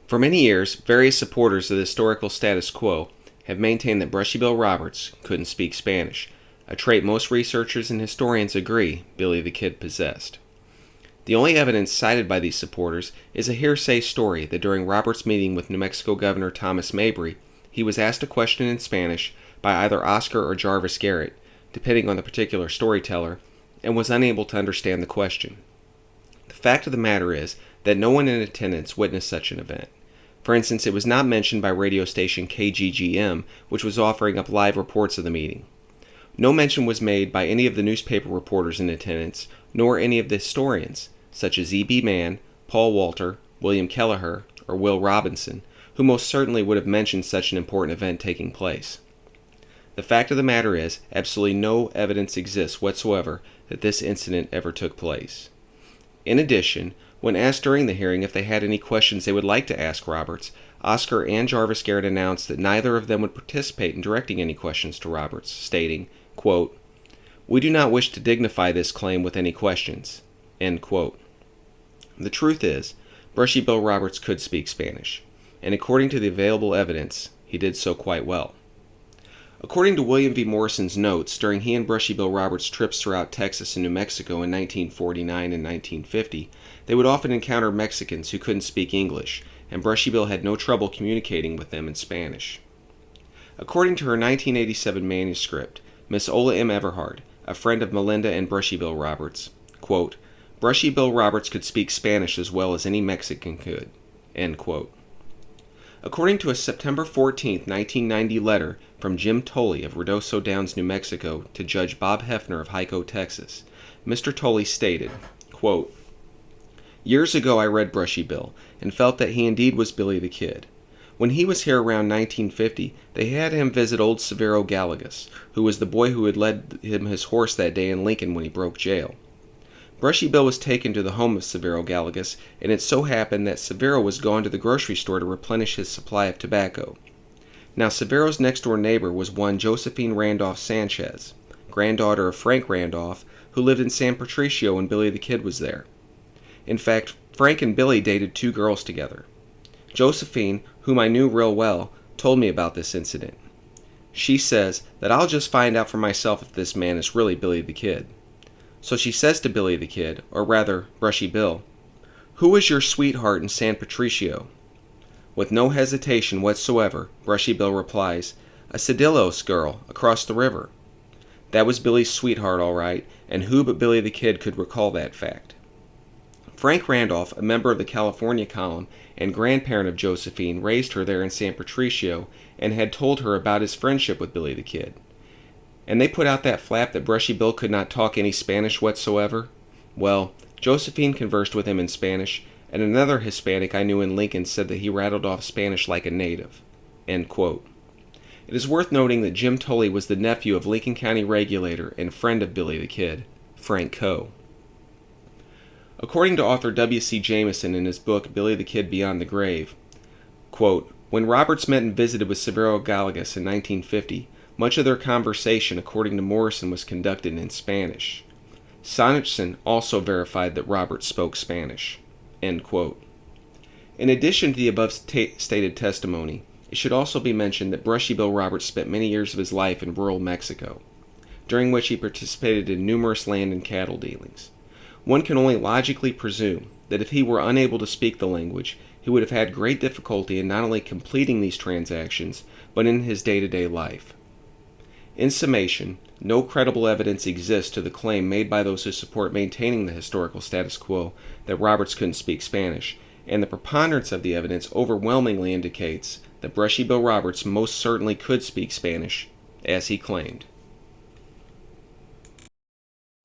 For many years, various supporters of the historical status quo have maintained that Brushy Bill Roberts couldn't speak Spanish, a trait most researchers and historians agree Billy the Kid possessed. The only evidence cited by these supporters is a hearsay story that during Roberts' meeting with New Mexico Governor Thomas Mabry, he was asked a question in Spanish by either Oscar or Jarvis Garrett, depending on the particular storyteller, and was unable to understand the question. The fact of the matter is that no one in attendance witnessed such an event. For instance, it was not mentioned by radio station KGGM, which was offering up live reports of the meeting. No mention was made by any of the newspaper reporters in attendance, nor any of the historians, such as E.B. Mann, Paul Walter, William Kelleher, or Will Robinson, who most certainly would have mentioned such an important event taking place. The fact of the matter is, absolutely no evidence exists whatsoever that this incident ever took place. In addition, when asked during the hearing if they had any questions they would like to ask Roberts, Oscar and Jarvis Garrett announced that neither of them would participate in directing any questions to Roberts, stating, quote, "We do not wish to dignify this claim with any questions." End quote. The truth is, Brushy Bill Roberts could speak Spanish, and according to the available evidence, he did so quite well. According to William V. Morrison's notes, during he and Brushy Bill Roberts' trips throughout Texas and New Mexico in 1949 and 1950, they would often encounter Mexicans who couldn't speak English, and Brushy Bill had no trouble communicating with them in Spanish. According to her 1987 manuscript, Miss Ola M. Everhard, a friend of Melinda and Brushy Bill Roberts, quote, "Brushy Bill Roberts could speak Spanish as well as any Mexican could." End quote. According to a September 14, 1990 letter from Jim Tolley of Ruidoso Downs, New Mexico, to Judge Bob Hefner of Hico, Texas, Mr. Tolley stated, quote, "Years ago I read Brushy Bill and felt that he indeed was Billy the Kid. When he was here around 1950, they had him visit old Severo Gallegos, who was the boy who had led him his horse that day in Lincoln when he broke jail. Brushy Bill was taken to the home of Severo Gallegos, and it so happened that Severo was gone to the grocery store to replenish his supply of tobacco. Now Severo's next-door neighbor was one Josephine Randolph Sanchez, granddaughter of Frank Randolph, who lived in San Patricio when Billy the Kid was there. In fact, Frank and Billy dated two girls together. Josephine, whom I knew real well, told me about this incident. She says that I'll just find out for myself if this man is really Billy the Kid. So she says to Billy the Kid, or rather, Brushy Bill, 'Who is your sweetheart in San Patricio?' With no hesitation whatsoever, Brushy Bill replies, 'A Cedillos girl across the river.' That was Billy's sweetheart, all right, and who but Billy the Kid could recall that fact? Frank Randolph, a member of the California column and grandparent of Josephine, raised her there in San Patricio and had told her about his friendship with Billy the Kid. And they put out that flap that Brushy Bill could not talk any Spanish whatsoever? Well, Josephine conversed with him in Spanish, and another Hispanic I knew in Lincoln said that he rattled off Spanish like a native." End quote. It is worth noting that Jim Tolley was the nephew of Lincoln County regulator and friend of Billy the Kid, Frank Coe. According to author W.C. Jameson in his book Billy the Kid Beyond the Grave, quote, "When Roberts met and visited with Severo Gallegos in 1950, much of their conversation, according to Morrison, was conducted in Spanish. Sonnichsen also verified that Roberts spoke Spanish." End quote. In addition to the above stated testimony, it should also be mentioned that Brushy Bill Roberts spent many years of his life in rural Mexico, during which he participated in numerous land and cattle dealings. One can only logically presume that if he were unable to speak the language, he would have had great difficulty in not only completing these transactions, but in his day-to-day life. In summation, no credible evidence exists to the claim made by those who support maintaining the historical status quo that Roberts couldn't speak Spanish, and the preponderance of the evidence overwhelmingly indicates that Brushy Bill Roberts most certainly could speak Spanish, as he claimed.